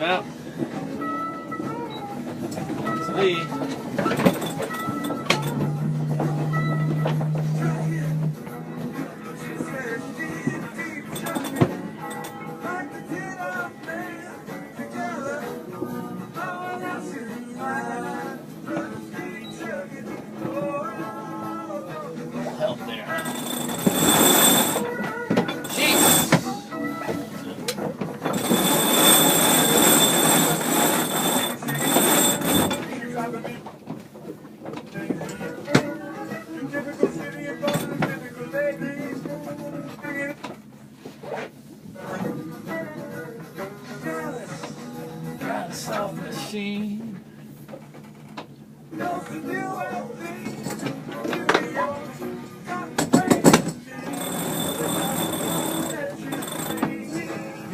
about. Lee. Help there, huh? Got a soft machine.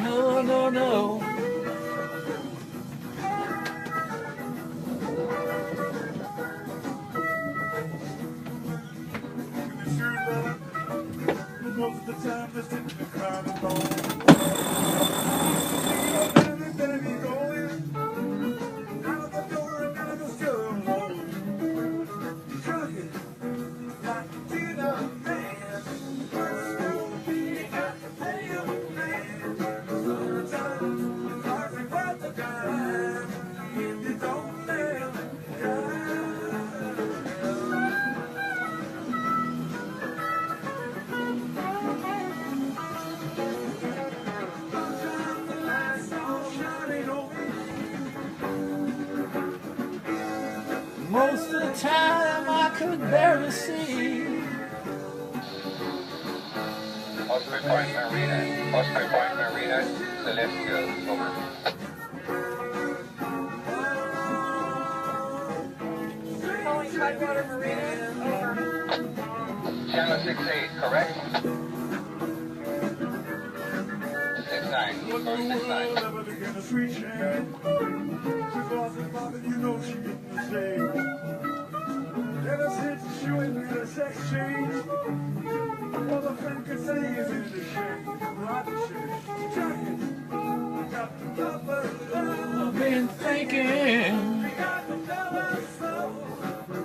No, no, no. Most of the time, just in the crowd and bone. Out of the door and out of the still alone. Trucking like a dinner man. Still be got to pay a man. Sometimes it's hardly worth the time if you don't live and Most of the time I could barely see. Osprey Point Marina, Celestial, over. Calling Tidewater Marina, over. Channel 68, correct? 69, code 69. never begin a sweet shame. She's lost her father, you know she getting the shame. Ever since she went through the sex change, all the friend could say is in the shame. Right the shame. Jacket, got the lover love. I've been thinking. Got the lover soul.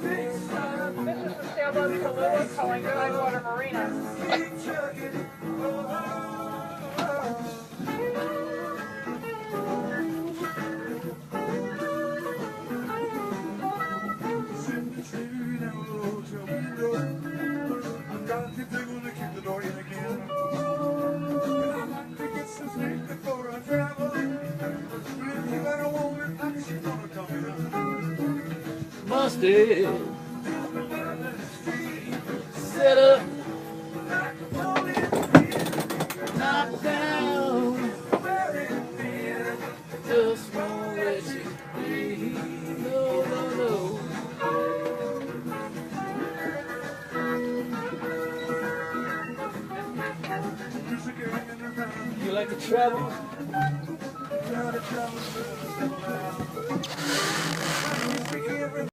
Takes time. This is the sailboat Tallulah calling Tidewater Marina. Keep chugging. Oh, oh, oh. Busted. Set up. Knock down. Just won't let you be. No, no, no. You like to travel?